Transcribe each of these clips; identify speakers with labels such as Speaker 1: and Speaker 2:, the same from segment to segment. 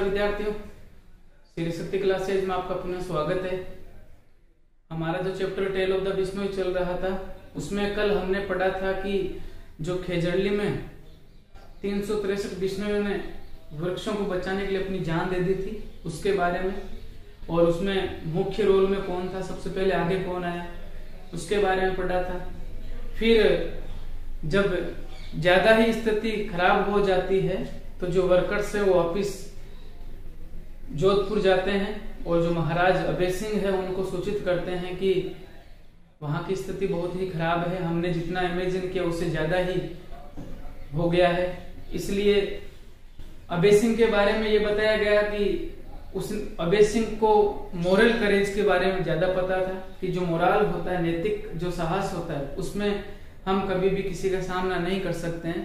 Speaker 1: नमस्कार विद्यार्थियों, श्री शक्ति क्लासेज में आपका पुनः स्वागत है। हमारा जो chapter tale of the Bishnoi चल रहा था उसमें कल हमने पढ़ा था कि जो खेजड़ली में 363 बिश्नोइयों ने वृक्षों को बचाने के लिए अपनी जान दे दी थी उसके बारे में, और उसमें मुख्य रोल में कौन था, सबसे पहले आगे कौन आया उसके बारे में पढ़ा था। फिर जब ज्यादा ही स्थिति खराब हो जाती है तो जो वर्कर्स है वो वापिस जोधपुर जाते हैं और जो महाराज अभय सिंह है उनको सूचित करते हैं कि वहां की स्थिति बहुत ही खराब है, हमने जितना इमेजिन किया उससे ज्यादा ही हो गया है। इसलिए अभय सिंह के बारे में ये बताया गया कि उस अभय सिंह को मोरल करेज के बारे में ज्यादा पता था कि जो मोरल होता है, नैतिक जो साहस होता है, उसमें हम कभी भी किसी का सामना नहीं कर सकते हैं।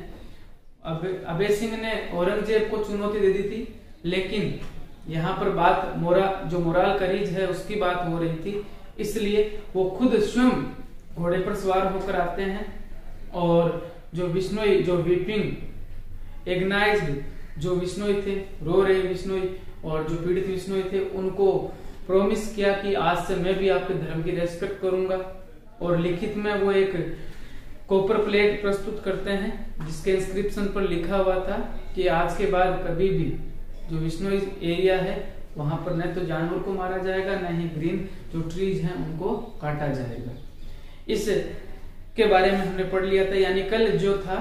Speaker 1: अभय सिंह ने औरंगजेब को चुनौती दे दी थी, लेकिन यहाँ पर बात जो मोरल करेज है उसकी बात हो रही थी, इसलिए वो खुद स्वयं घोड़े पर सवार होकर आते हैं और जो बिश्नोई, जो वीपिंग एग्नाइज्ड जो बिश्नोई थे, रो रहे बिश्नोई और जो पीड़ित बिश्नोई थे, उनको प्रॉमिस किया कि आज से मैं भी आपके धर्म की रेस्पेक्ट करूंगा। और लिखित में वो एक कॉपर प्लेट प्रस्तुत करते हैं जिसके इंस्क्रिप्शन पर लिखा हुआ था कि आज के बाद कभी भी जो बिश्नोई एरिया है वहां पर न तो जानवर को मारा जाएगा, न ही ग्रीन जो ट्रीज हैं उनको काटा जाएगा। इस के बारे में हमने पढ़ लिया था। यानी कल जो था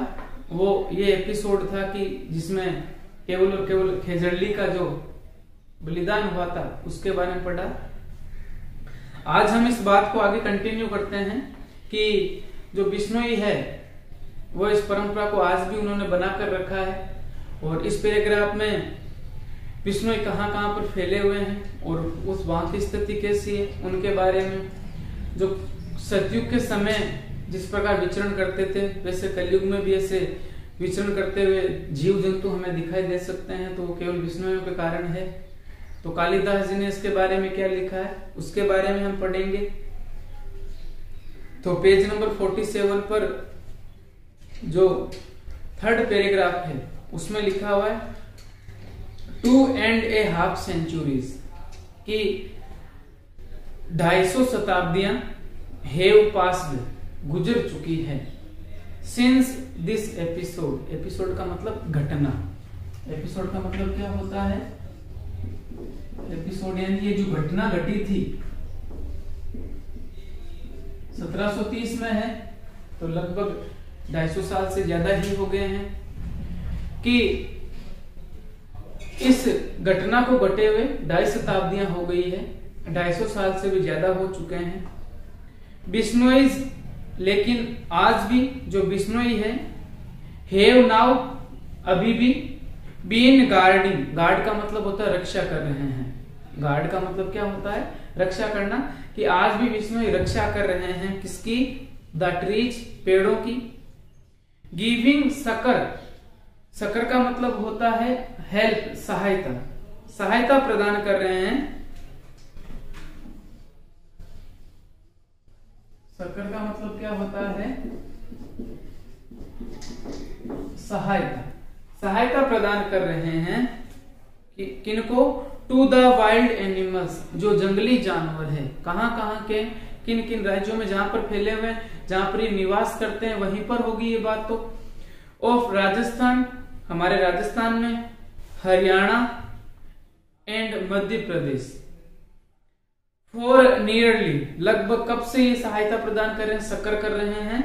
Speaker 1: वो ये एपिसोड था कि जिसमें केवल और केवल खेजड़ली का जो बलिदान हुआ था उसके बारे में पढ़ा। आज हम इस बात को आगे कंटिन्यू करते हैं कि जो बिश्नोई है वो इस परंपरा को आज भी उन्होंने बनाकर रखा है, और इस पैराग्राफ में बिश्नोई कहाँ कहाँ पर फैले हुए हैं और उस वहां की स्थिति कैसी है उनके बारे में। जो सतयुग के समय जिस प्रकार विचरण करते थे वैसे कलयुग में भी ऐसे विचरण करते हुए जीव जंतु हमें दिखाई दे सकते हैं, तो वो केवल बिश्नोइयों के कारण है। तो कालिदास जी ने इसके बारे में क्या लिखा है उसके बारे में हम पढ़ेंगे। तो पेज नंबर 47 पर जो थर्ड पैराग्राफ है उसमें लिखा हुआ है 2.5 centuries की 250 शताब्दियां हैव पास्ड गुजर चुकी है सिंस दिस एपिसोड। एपिसोड का मतलब घटना, एपिसोड का मतलब क्या होता है, एपिसोड यानी ये जो घटना घटी थी 1730 में है, तो लगभग 250 साल से ज्यादा ही हो गए हैं कि इस घटना को घटे हुए 2.5 शताब्दियां हो गई है, 250 साल से भी ज्यादा हो चुके हैं। बिश्नोईज लेकिन आज भी जो बिश्नोई है हैव नाउ अभी भी बीन गार्डिंग, गार्ड का मतलब होता है रक्षा कर रहे हैं, गार्ड का मतलब क्या होता है, रक्षा करना, कि आज भी बिश्नोई रक्षा कर रहे हैं किसकी, द ट्रीज पेड़ों की। गिविंग सकर, सकर का मतलब होता है हेल्प, सहायता, सहायता प्रदान कर रहे हैं। सकर का मतलब क्या होता है, सहायता, सहायता प्रदान कर रहे हैं कि किनको, टू द वाइल्ड एनिमल्स, जो जंगली जानवर है। कहां कहां के, किन किन राज्यों में जहां पर फैले हुए, जहां पर ये निवास करते हैं वहीं पर होगी ये बात। तो ऑफ राजस्थान, हमारे राजस्थान में, Haryana and Madhya Pradesh. For nearly, लगभग कब से ये सहायता प्रदान कर रहे हैं, सकर कर रहे हैं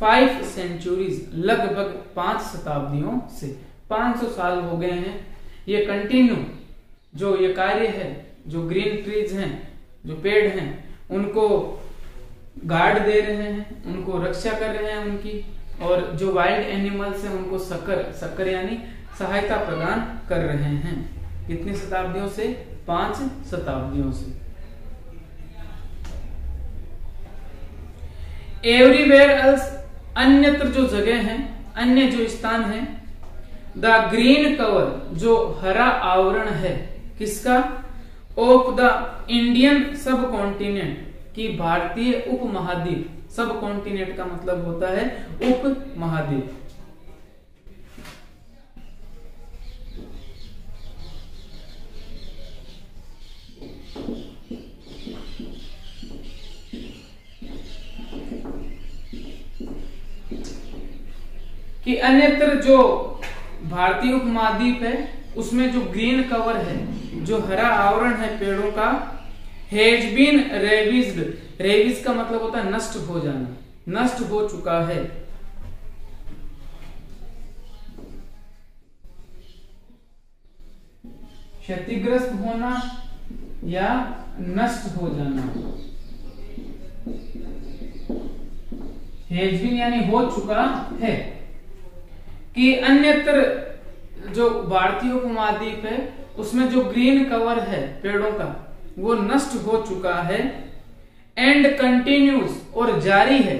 Speaker 1: 5 centuries, लगभग 5 शताब्दियों से, 500 साल हो गए हैं ये कंटिन्यू जो ये कार्य है, जो ग्रीन ट्रीज हैं, जो पेड़ हैं, उनको गार्ड दे रहे हैं, उनको रक्षा कर रहे हैं उनकी, और जो वाइल्ड एनिमल्स हैं उनको सकर, सकर यानी सहायता प्रदान कर रहे हैं। कितनी शताब्दियों से, 5 शताब्दियों से। एवरीवेयर एल्स, अन्यत्र जो जगह है, अन्य जो स्थान है, द ग्रीन कवर, जो हरा आवरण है, किसका, ऑफ द इंडियन सब कॉन्टिनेंट, की भारतीय उपमहाद्वीप। सब कॉन्टिनेंट का मतलब होता है उप महाद्वीप। कि अन्यत्र जो भारतीय उपमहाद्वीप है उसमें जो ग्रीन कवर है, जो हरा आवरण है पेड़ों का, हैज बीन रेविज्ड, रेविज का मतलब होता है नष्ट हो जाना, नष्ट हो चुका है। क्षतिग्रस्त होना या नष्ट हो जाना। हैज बीन यानी हो चुका है। कि अन्यत्र जो भारतीय उपमहाद्वीप है उसमें जो ग्रीन कवर है पेड़ों का वो नष्ट हो चुका है। एंड कंटिन्यूज और जारी है,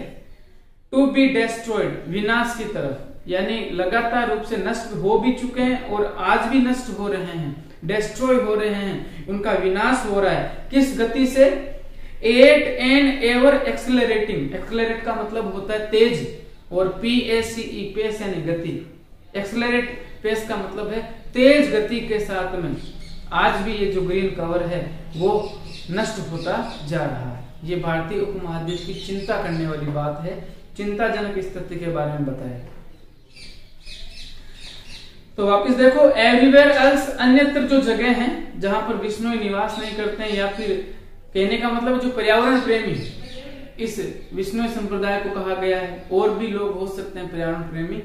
Speaker 1: टू बी डेस्ट्रॉयड विनाश की तरफ, यानी लगातार रूप से नष्ट हो भी चुके हैं और आज भी नष्ट हो रहे हैं, डेस्ट्रॉय हो रहे हैं, उनका विनाश हो रहा है। किस गति से? At and ever accelerating, accelerate का मतलब होता है तेज, और PACE पेस यानी गति, एक्सेलरेट पेस का मतलब है तेज गति के साथ में आज भी ये जो ग्रीन कवर है वो नष्ट होता जा रहा है। ये भारतीय उपमहाद्वीप की चिंता करने वाली बात है, चिंताजनक स्थिति के बारे में बताया। तो वापस देखो, एवरीवेयर एल्स, अन्यत्र जो जगह हैं जहां पर विष्णु निवास नहीं करते हैं, या फिर कहने का मतलब जो पर्यावरण प्रेमी, इस विष्णु संप्रदाय को कहा गया है। और भी लोग हो सकते हैं पर्यावरण प्रेमी,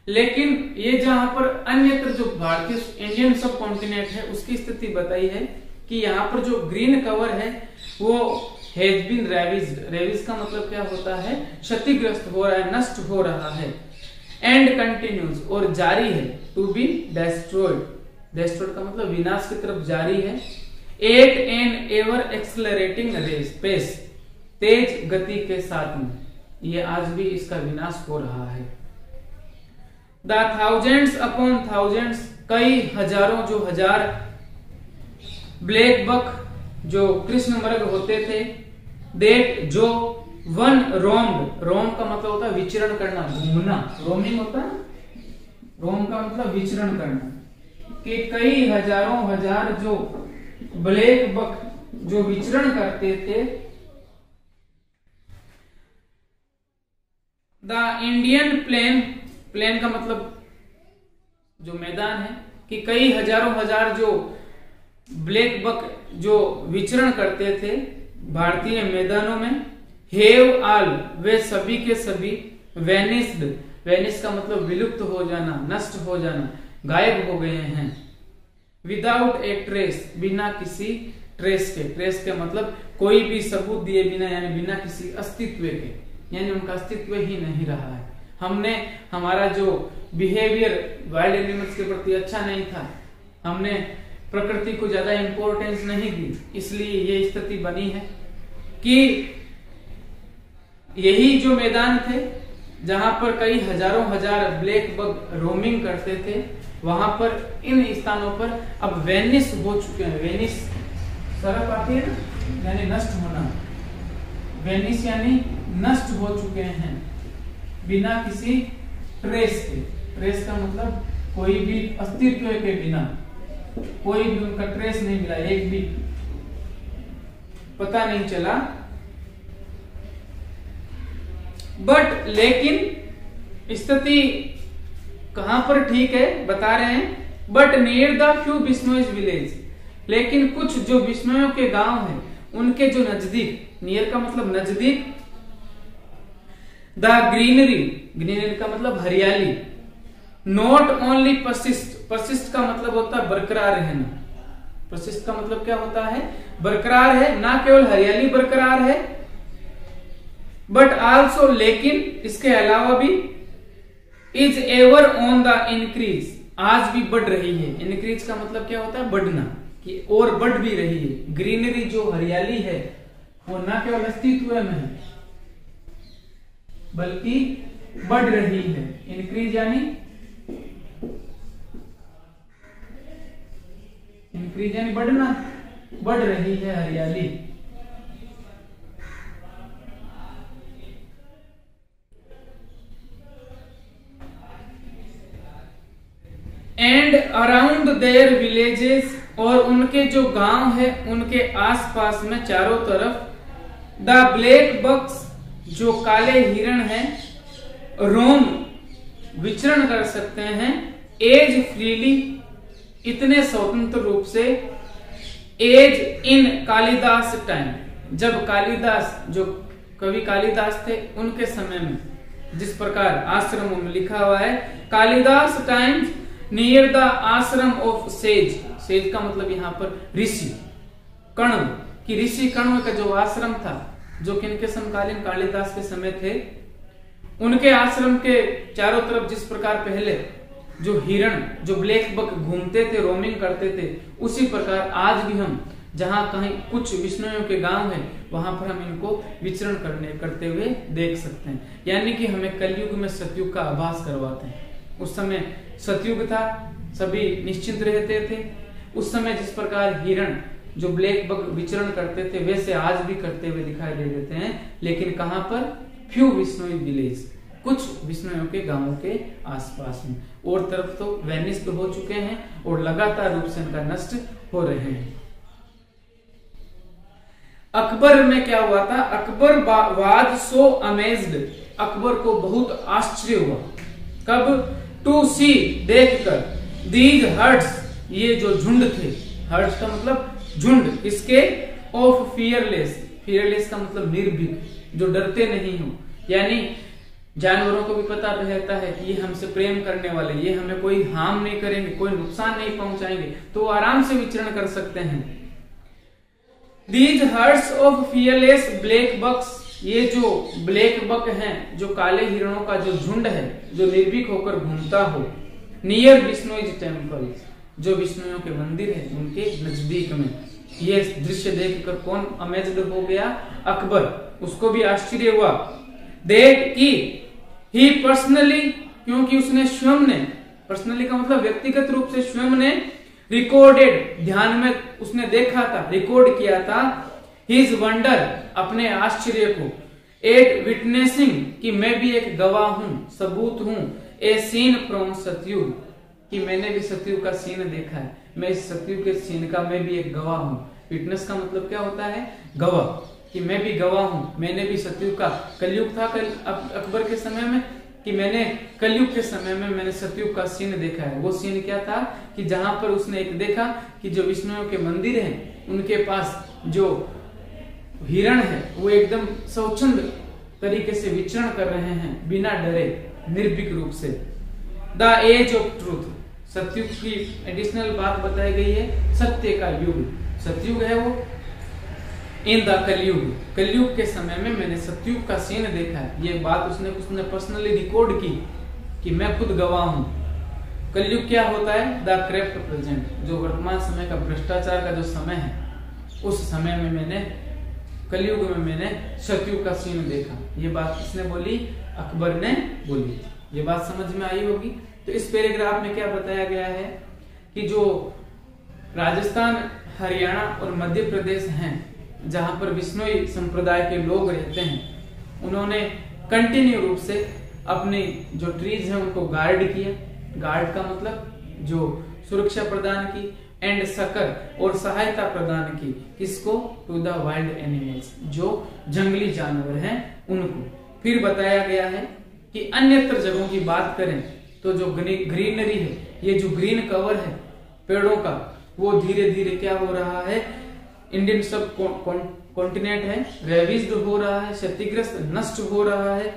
Speaker 1: लेकिन ये जहां पर अन्यत्र जो भारतीय इंडियन सब कॉन्टिनेंट है उसकी स्थिति बताई है कि यहाँ पर जो ग्रीन कवर है वो हैज बीन रेविज्ड, रेविज का मतलब क्या होता है? क्षतिग्रस्त हो रहा है, नष्ट हो रहा है। एंड कंटिन्यूज और जारी है, टू बी डेस्ट्रॉयड, डेस्ट्रॉयड का मतलब विनाश की तरफ जारी है। At and ever accelerating race pace, तेज गति के साथ में ये आज भी इसका विनाश हो रहा है। द थाउजेंड्स अपॉन थाउजेंड्स, कई हजारों जो हजार ब्लैक बक जो कृष्ण मृग होते थे, देट जो वन रोम्ड, रोम का मतलब होता है विचरण करना, घूमना, रोमिंग होता है, रोम का मतलब विचरण करना, कि कई हजारों हजार जो ब्लैक बक जो विचरण करते थे। द इंडियन प्लेन, प्लेन का मतलब जो मैदान है, कि कई हजारों हजार जो ब्लैक बक जो विचरण करते थे भारतीय मैदानों में। हेव आल, वे सभी के सभी, वेनिस्ड, वेनिस का मतलब विलुप्त हो जाना, नष्ट हो जाना, गायब हो गए हैं। विदाउट ए ट्रेस, बिना किसी ट्रेस के, ट्रेस के मतलब कोई भी सबूत दिए बिना, यानी बिना किसी अस्तित्व के, यानी उनका अस्तित्व ही नहीं रहा है। हमने हमारा जो बिहेवियर वाइल्ड एनिमल्स के प्रति अच्छा नहीं था, हमने प्रकृति को ज्यादा इंपॉर्टेंस नहीं दी, इसलिए ये स्थिति बनी है कि यही जो मैदान थे जहां पर कई हजारों हजार ब्लैक बग रोमिंग करते थे, वहां पर इन स्थानों पर अब वेनिस हो चुके हैं। वेनिस सरफ आती है ना, यानी नष्ट होना, वेनिस यानी नष्ट हो चुके हैं बिना किसी ट्रेस के। ट्रेस का मतलब कोई भी अस्तित्व के बिना, कोई भी उनका ट्रेस नहीं मिला, एक भी पता नहीं चला। बट लेकिन स्थिति कहां पर ठीक है बता रहे हैं, but near the few Bishnois village, लेकिन कुछ जो बिश्नोइयों के गांव हैं उनके जो नजदीक, नियर का मतलब नजदीक, द ग्रीनरी, ग्रीनरी का मतलब हरियाली, नॉट ओनली परसिस्ट, परसिस्ट का मतलब होता है बरकरार रहना, परसिस्ट का मतलब क्या होता है? बरकरार है, ना केवल हरियाली बरकरार है, बट आल्सो, लेकिन इसके अलावा भी, is ever on the increase, आज भी बढ़ रही है। इंक्रीज का मतलब क्या होता है? बढ़ना, कि और बढ़ भी रही है। ग्रीनरी जो हरियाली है वो ना केवल अस्तित्व में है बल्कि बढ़ रही है। इंक्रीज यानी, इंक्रीज यानी बढ़ना, बढ़ रही है हरियाली। एंड अराउंड देयर विलेजेस, और उनके जो गांव है उनके आसपास में चारों तरफ, द ब्लैक बक्स, जो काले हिरण हैं, रोम विचरण कर सकते हैं एज फ्रीली, इतने स्वतंत्र रूप से, एज इन कालिदास टाइम, जब कालिदास, जो कवि कालिदास थे उनके समय में, जिस प्रकार आश्रमों में लिखा हुआ है कालिदास टाइम्स नियर द आश्रम ऑफ सेज, सेज का मतलब यहाँ पर ऋषि कण्व, कि ऋषि कण्व का जो आश्रम था, जो किनके समकालीन कालिदास के समय थे, उनके आश्रम के चारों तरफ जिस प्रकार पहले जो हिरण, जो ब्लैक बक घूमते थे, रोमिंग करते थे, उसी प्रकार आज भी हम जहां कहीं कुछ विष्णुओं के गांव है वहां पर हम इनको विचरण करते हुए देख सकते हैं। यानी कि हमें कलयुग में सतयुग का आभास करवाते हैं। उस समय सतयुग था, सभी निश्चिंत रहते थे। उस समय जिस प्रकार हिरण जो ब्लैक बक विचरण करते थे वैसे आज भी करते हुए दिखाई दे देते हैं, लेकिन कहां पर? फ्यू विष्णोई विलेज, कुछ विष्णुओं के गांवों के आसपास में, और तरफ तो वैनिस्ट हो चुके हैं और लगातार रूप से इनका नष्ट हो रहे हैं। अकबर में क्या हुआ था? Akbar was so amazed, Akbar को बहुत आश्चर्य हुआ। कब? टू सी, देखकर, दीज हर्ड्स, ये जो झुंड थे, हर्ड्स का मतलब झुंड, इसके ऑफ फियरलेस, फियरलेस का मतलब निर्भीक, जो डरते नहीं हो। यानी जानवरों को भी पता रहता है कि ये हमसे प्रेम करने वाले, ये हमें कोई हार्म नहीं करेंगे, कोई नुकसान नहीं पहुंचाएंगे, तो आराम से विचरण कर सकते हैं। These herds of fearless black bucks, ये जो ब्लैक बक हैं, जो काले हिरणों का जो झुंड है, जो निर्भीक होकर घूमता हो, नियर विष्णुज टेम्पल, जो विष्णुओं के मंदिर है उनके नजदीक में। ये दृश्य देखकर कौन अमेज्ड हो गया? अकबर, उसको भी आश्चर्य हुआ। दैट की ही पर्सनली, क्योंकि उसने स्वयं ने, पर्सनली का मतलब व्यक्तिगत रूप से स्वयं ने, रिकॉर्डेड, ध्यान में उसने देखा था, रिकॉर्ड किया था, हिज वंडर, अपने आश्चर्य को, एट विटनेसिंग, कि मैं भी एक गवाह हूं, सबूत हूं, ए सीन फ्रॉम सतयुग, कि मैंने भी सतयुग का सीन देखा है, मैं इस सतयुग के सीन का मैं भी एक गवाह हूं। विटनेस का मतलब क्या होता है? गवाह, कि मैं भी गवाह हूं, मैंने भी सतयुग का, कलयुग था अकबर के समय में, कि मैंने कलयुग के समय में मैंने सतयुग का सीन देखा है। वो सीन क्या था? कि जहां पर उसने एक देखा कि जो विष्णुओं के मंदिर हैं उनके पास जो हिरण है वो एकदम स्वच्छंद तरीके से विचरण कर रहे हैं, बिना डरे, निर्भीक रूप से। द एज ऑफ ट्रूथ, सतयुग की एडिशनल बात बताई गई है, सत्य का युग, सतयुग है वो। इन द कलयुग, कलयुग के समय में मैंने सतयुग का सीन देखा है। ये बात उसने पर्सनली रिकॉर्ड की कि मैं खुद गवाह हूं। कलयुग क्या होता है? द क्रेप्ट प्रेजेंट, जो वर्तमान समय का भ्रष्टाचार का जो समय है, उस समय में मैंने, कलयुग में मैंने सतयुग का सीन देखा। ये बात किसने बोली? अकबर ने बोली। ये बात समझ में आई होगी। तो इस पैराग्राफ में क्या बताया गया है कि जो राजस्थान, हरियाणा और मध्य प्रदेश हैं, जहां पर विष्णुई संप्रदाय के लोग रहते हैं, उन्होंने कंटिन्यू रूप से अपनी जो ट्रीज हैं उनको गार्ड किया। गार्ड का मतलब जो सुरक्षा प्रदान की, एंड सकर, और सहायता प्रदान की, किसको? टू द वाइल्ड एनिमल्स, जो जंगली जानवर हैं उनको। फिर बताया गया है कि अन्यत्र जगहों की बात करें तो जो ग्रीनरी है, ये जो ग्रीन कवर है पेड़ों का, वो धीरे धीरे क्या हो रहा है? इंडियन सब कॉन्टिनेंट है, रेविज्ड हो रहा है, क्षतिग्रस्त, नष्ट हो रहा है।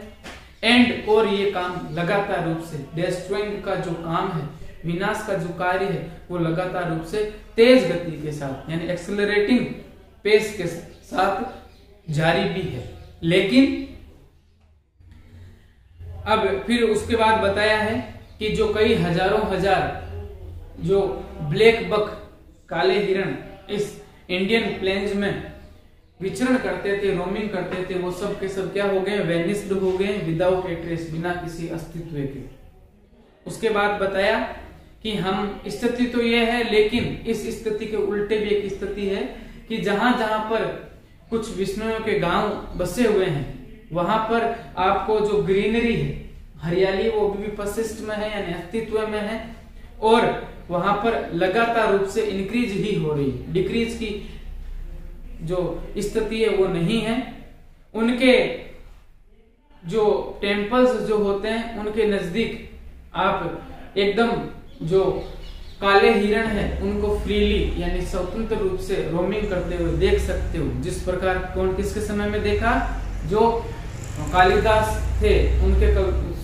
Speaker 1: एंड, और ये काम लगातार रूप से, डिस्ट्रॉइंग का जो काम है, विनाश का जो कार्य है, वो लगातार रूप से तेज गति के साथ, यानी एक्सेलरेटिंग पेस के साथ जारी भी है। लेकिन अब फिर उसके बाद बताया है कि जो कई हजारों हजार जो ब्लैक बक, काले हिरण इस इंडियन प्लेन्स में विचरण करते थे, रोमिंग करते थे, वो सब के सब क्या हो गए? वेनिस्ड हो गए, विदाउट ए ट्रेस, बिना किसी अस्तित्व के। उसके बाद बताया कि हम, स्थिति तो ये है, लेकिन इस स्थिति के उल्टे भी एक स्थिति है कि जहां जहां पर कुछ विष्णुओं के गांव बसे हुए हैं, वहां पर आपको जो ग्रीनरी है, हरियाली, वो भी पर्सिस्ट में है, यानी अस्तित्व में है, और वहां पर लगातार रूप से इंक्रीज ही हो रही है, डिक्रीज की जो स्थिति है वो नहीं है। उनके जो टेम्पल्स जो होते हैं, उनके नजदीक आप एकदम जो काले हिरण है उनको फ्रीली यानी स्वतंत्र रूप से रोमिंग करते हुए देख सकते हो। जिस प्रकार कौन किसके समय में देखा, जो कालिदास थे उनके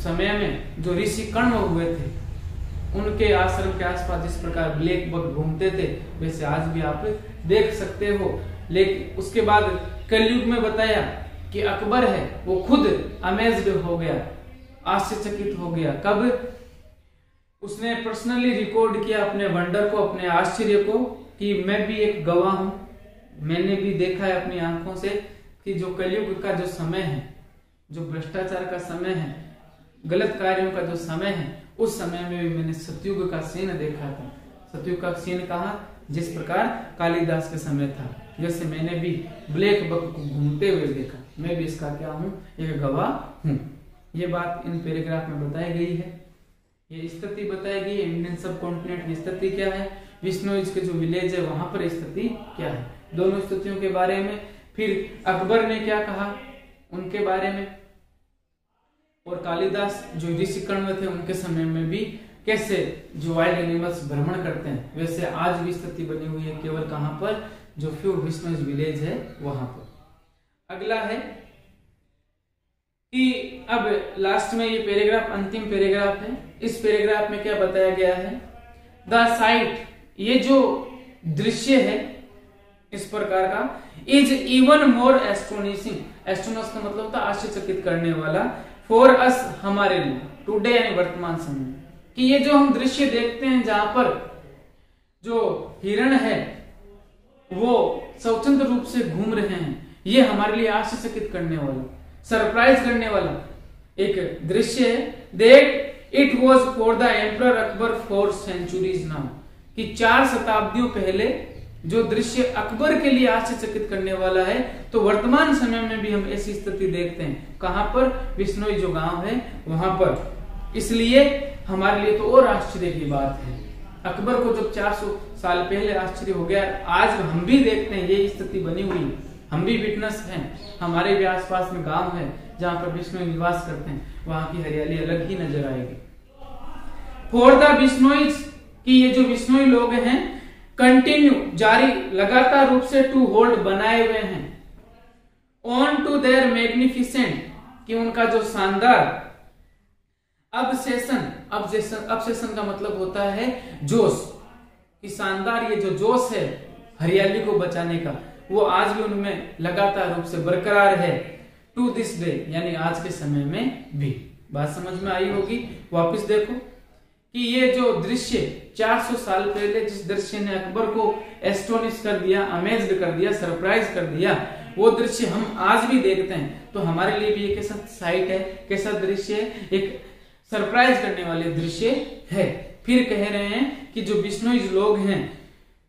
Speaker 1: समय में जो ऋषि कर्ण हुए थे उनके आश्रम के आसपास जिस प्रकार ब्लैक बक घूमते थे वैसे आज भी आप देख सकते हो। लेकिन उसके बाद कलयुग में बताया कि अकबर है वो खुद अमेज्ड हो गया, आश्चर्यचकित हो गया। कब? उसने पर्सनली रिकॉर्ड किया अपने वंडर को, अपने आश्चर्य को, कि मैं भी एक गवाह हूं, मैंने भी देखा है अपनी आंखों से कि जो कलयुग का जो समय है, जो भ्रष्टाचार का समय है, गलत कार्यों का जो समय है, उस समय में भी मैंने सतयुग का सीन देखा था। सतयुग का सीन कहा? जिस प्रकार कालिदास के समय था, जैसे मैंने भी ब्लैक बक को घूमते हुए देखा, मैं भी इसका क्या हूं, एक गवाह हूं। ये बात इन पैराग्राफ में बताई गई है। ये स्थिति बताई गई है, इंडियन सब कॉन्टिनेंट की स्थिति क्या है, विश्नोई के जो विलेज है वहां पर स्थिति क्या है, दोनों स्थितियों के बारे में। फिर अकबर ने क्या कहा उनके बारे में, और कालिदास जो ऋषि कर्ण थे उनके समय में भी कैसे जो वाइल्ड एनिमल्स भ्रमण करते हैं, वैसे आज भी स्थिति बनी हुई है। केवल कहां पर, जो फ्यू विश्नोई विलेज है वहां पर। अगला है कि अब लास्ट में ये पैराग्राफ अंतिम पैराग्राफ है। इस पैराग्राफ में क्या बताया गया है, द साइट, ये जो दृश्य है इस प्रकार का, is even more astonishing. Astonish का मतलब होता है आश्चर्यचकित करने वाला, फॉर अस, हमारे लिए, टुडे यानी वर्तमान समय, कि ये जो हम दृश्य देखते हैं जहां पर जो हिरण है वो स्वतंत्र रूप से घूम रहे हैं, ये हमारे लिए आश्चर्यचकित करने वाला, सरप्राइज करने वाला एक दृश्य है। That it was for the emperor Akbar 4 centuries now, कि 4 शताब्दियों पहले जो दृश्य अकबर के लिए आश्चर्यचकित करने वाला है, तो वर्तमान समय में भी हम ऐसी स्थिति देखते हैं। कहां पर? विश्नोई जो गांव है वहां पर। इसलिए हमारे लिए तो और आश्चर्य की बात है, अकबर को जब 400 साल पहले आश्चर्य हो गया, आज हम भी देखते हैं ये स्थिति बनी हुई, हम भी विटनेस हैं। हमारे भी आसपास में गांव है जहां पर विश्नोई निवास करते हैं, वहां की हरियाली अलग ही नजर आएगी। फॉर द विश्नोइज, कि ये जो विश्नोई लोग हैं कंटिन्यू, जारी, लगातार रूप से, टू होल्ड, बनाए हुए हैं, ऑन टू देयर मैग्निफिसेंट, कि उनका जो शानदार ऑब्सेशन का मतलब होता है जोश, कि शानदार ये जो जोश है हरियाली को बचाने का, वो आज भी उनमें लगातार रूप से बरकरार है। टू दिस डे, यानी आज के समय में भी। बात समझ में आई होगी। वापस देखो कि ये जो दृश्य 400 साल पहले जिस दृश्य ने अकबर को एस्टोनिश कर दिया, अमेज्ड कर दिया, सरप्राइज कर दिया, वो दृश्य हम आज भी देखते हैं। तो हमारे लिए भी एक ऐसा साइट है, कैसा दृश्य है, एक सरप्राइज करने वाले दृश्य है। फिर कह रहे हैं कि जो विश्नोई लोग हैं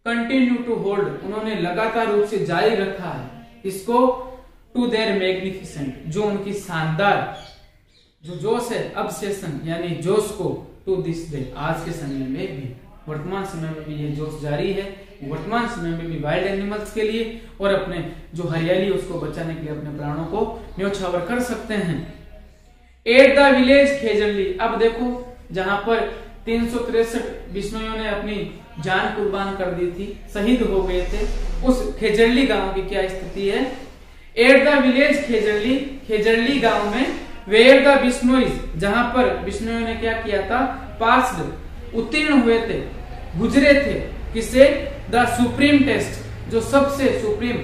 Speaker 1: कंटिन्यू टू होल्ड, उन्होंने लगातार रूप से जारी रखा है इसको, टू देयर मैग्निफिसेंट, जो उनकी शानदार जो जोश है, ऑब्सेशन यानी जोश को, टू दिस डे, आज के समय में भी, वर्तमान समय में भी ये जोश जारी है। वर्तमान समय में भी वाइल्ड एनिमल्स के लिए और अपने जो हरियाली उसको बचाने के लिए अपने प्राणों को न्योछावर कर सकते हैं। एट द विलेज खेजरली, अब देखो जहां पर 363 विश्नोइयों ने अपनी जान कुर्बान कर दी थी, शहीद हो गए थे, उस खेजरली गांव की क्या स्थिति है। At the village Khejarli, Khejarli गांव में, वेयर द विश्नोइज, जहां पर विश्नोइयों ने क्या किया था, पास्ड, उत्तीर्ण हुए थे, गुजरे थे, किसे, द सुप्रीम टेस्ट, जो सबसे सुप्रीम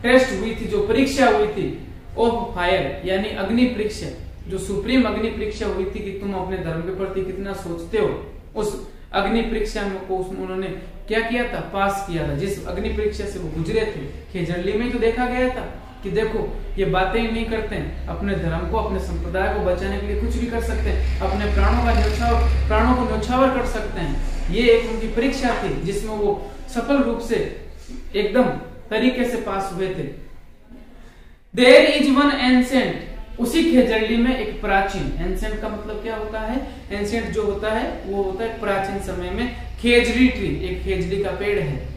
Speaker 1: टेस्ट हुई थी, जो परीक्षा हुई थी, ऑफ फायर यानी अग्नि परीक्षा, जो सुप्रीम अग्नि परीक्षा हुई थी कि तुम अपने धर्म के प्रति कितना सोचते हो, उस अग्नि परीक्षा को उन्होंने क्या किया था, पास किया था। जिस अग्नि परीक्षा से वो गुजरे थे, खेजरली में तो देखा गया था कि देखो ये बातें ही नहीं करते हैं, अपने धर्म को, अपने संप्रदाय को बचाने के लिए कुछ भी कर सकते हैं, अपने प्राणों को न्योछावर कर सकते हैं। ये एक उनकी परीक्षा थी जिसमें वो सफल रूप से एकदम तरीके से पास हुए थे। देयर इज वन एंसेंट, उसी खेजरली में एक प्राचीन, एंसेंट का मतलब क्या होता है, एंसेंट जो होता है वो होता है प्राचीन समय में, खेजरी ट्री, एक खेजड़ी का पेड़ है,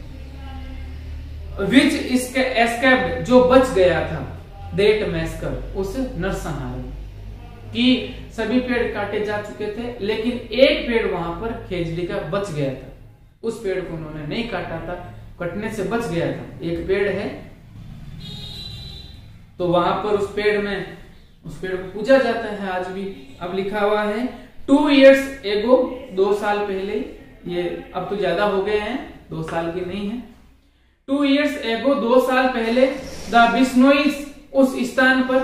Speaker 1: विच एस्केप्ड, जो बच गया था, दैट मैस्कर, उस नरसंहार, कि सभी पेड़ काटे जा चुके थे, लेकिन एक पेड़ वहां पर खेजड़ी का बच गया था। उस पेड़ को उन्होंने नहीं काटा था, कटने से बच गया था। एक पेड़ है तो वहां पर उस पेड़ को पूजा जाता है आज भी। अब लिखा हुआ है 2 years ago, 2 साल पहले, ये अब तो ज्यादा हो गए हैं, 2 साल की नहीं है। 2 years ago, 2 साल पहले, द बिश्नोईज, उस स्थान पर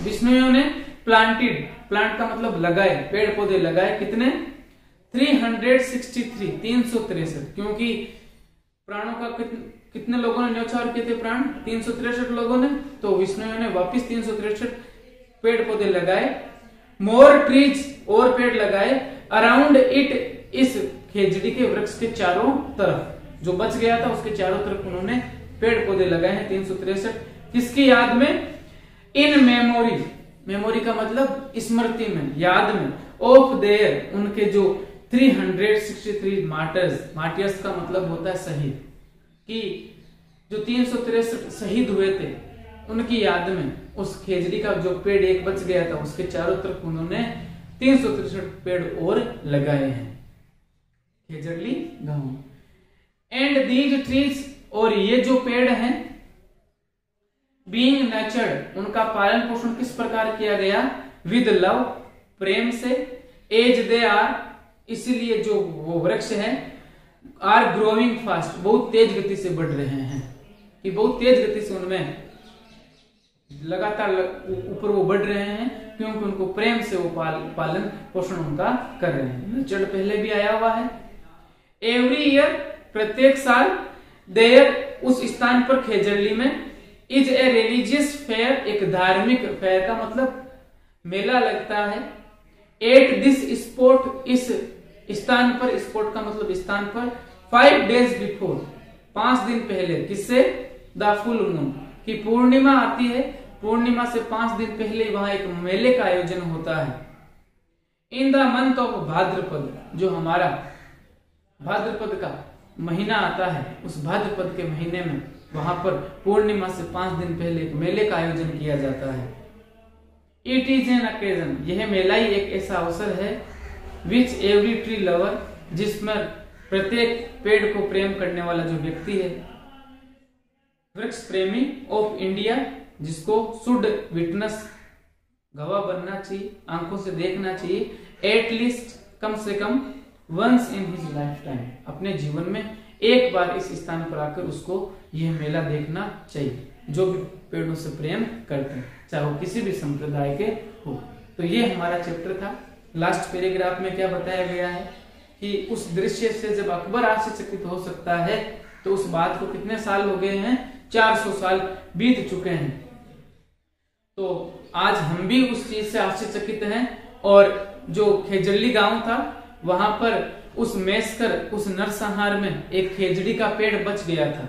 Speaker 1: बिश्नोइयों ने प्लांट का मतलब लगाए, पेड़ पौधे लगाए। कितने? 363, 363, क्योंकि प्राणों का कितने लोगों ने न्यौछावर किए थे? प्राण 363 लोगों ने, तो विष्णुओं ने वापिस 363 पेड़ पौधे लगाए। मोर ट्रीज, और पेड़ लगाए। अराउंड इट, इस खेजड़ी के वृक्ष के चारों तरफ, जो बच गया था उसके चारों तरफ उन्होंने पेड़ पौधे लगाए हैं 363। किसकी याद में? इन मेमोरी, मेमोरी का मतलब स्मृति में, याद में, ऑफ देयर, उनके जो 363 मार्टियर्स का मतलब होता है शहीद, कि जो 363 शहीद हुए थे उनकी याद में उस खेजड़ी का जो पेड़ एक बच गया था उसके चारों तरफ उन्होंने 363 पेड़ और लगाए हैं। खेजड़ी गांव। एंड दीज ट्रीज, और ये जो पेड़ हैं, बीइंग नर्चर्ड, उनका पालन पोषण किस प्रकार किया गया? विद लव, प्रेम से। एज दे आर, इसीलिए जो वो वृक्ष है, आर ग्रोइंग फास्ट, बहुत तेज गति से बढ़ रहे हैं, कि बहुत तेज गति से उनमें लगातार ऊपर वो बढ़ रहे हैं, क्योंकि उनको प्रेम से वो पालन पोषण उनका कर रहे हैं। नर्चर्ड पहले भी आया हुआ है। एवरी ईयर, प्रत्येक साल, देयर, उस स्थान पर, खेजड़ली में, इज ए रिलीजियस फेयर, एक धार्मिक फेयर का मतलब मेला लगता है। एट दिस स्पॉट, इस स्थान पर, स्पॉट का मतलब स्थान पर, 5 days बिफोर, 5 दिन पहले। किससे? द फुल मून, की पूर्णिमा आती है, पूर्णिमा से 5 दिन पहले वहां एक मेले का आयोजन होता है। इन द मंथ ऑफ भाद्रपद, जो हमारा भाद्रपद का महीना आता है, उस भाद्रपद के महीने में वहां पर पूर्णिमा से 5 दिन पहले एक मेले का आयोजन किया जाता है। इट इज एन ओकेजन, यह मेला ही एक ऐसा अवसर है, विच एवरी ट्री लवर, जिसमें प्रत्येक पेड़ को प्रेम करने वाला जो व्यक्ति है, वृक्ष प्रेमी ऑफ इंडिया, जिसको शुड विटनेस, गवाह बनना चाहिए, आंखों से देखना चाहिए, एटलीस्ट, कम से कम, once in his life time, अपने जीवन में एक बार इस स्थान पर आकर उसको यह मेला देखना चाहिए, जो भी पेड़ों से प्रेम करते हैं, चाहे वो किसी भी संप्रदाय के हो। तो ये हमारा चैप्टर था। लास्ट पैराग्राफ में क्या बताया गया है कि उस दृश्य से जब अकबर आश्चर्यचकित हो सकता है, तो उस बात को कितने साल हो गए हैं? 400 साल बीत चुके हैं। तो आज हम भी उस चीज से आश्चर्यचकित हैं। और जो खेजड़ी गांव था, वहां पर उस मेसकर, उस नरसंहार में एक खेजड़ी का पेड़ बच गया था।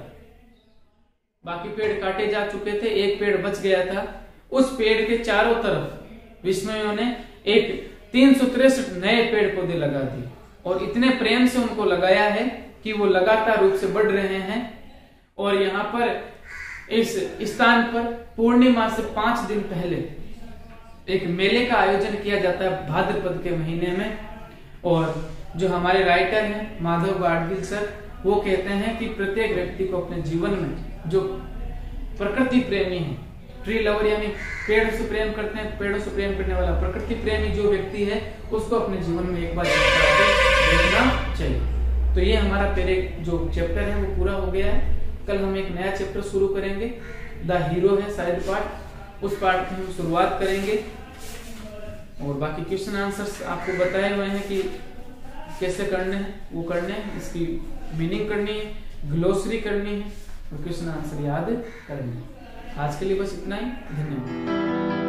Speaker 1: बाकी पेड़ काटे जा चुके थे, एक पेड़ बच गया था। उस पेड़ के चारों तरफ विष्णुओं ने एक 363 नए पेड़ पौधे लगा दिए, और इतने प्रेम से उनको लगाया है कि वो लगातार रूप से बढ़ रहे हैं। और यहाँ पर इस स्थान पर पूर्णिमा से 5 दिन पहले एक मेले का आयोजन किया जाता है भाद्रपद के महीने में। और जो हमारे राइटर हैं माधव गाडगिल सर, वो कहते हैं कि प्रत्येक व्यक्ति को अपने जीवन में, जो प्रकृति प्रेमी है, ट्री लवर यानी पेड़ से प्रेम करते हैं, पेड़ों से प्रेम करने वाला प्रकृति प्रेमी जो व्यक्ति है, उसको अपने जीवन में एक बार देखना चाहिए। तो ये हमारा जो चैप्टर है वो पूरा हो गया है। कल हम एक नया चैप्टर शुरू करेंगे, द हीरो है साइड पार्ट, उस पार्ट की हम शुरुआत करेंगे। और बाकी क्वेश्चन आंसर्स आपको बताए हुए हैं कि कैसे करने हैं, वो करने हैं, इसकी मीनिंग करनी है, ग्लोसरी करनी है और क्वेश्चन आंसर याद करनी है। आज के लिए बस इतना ही। धन्यवाद।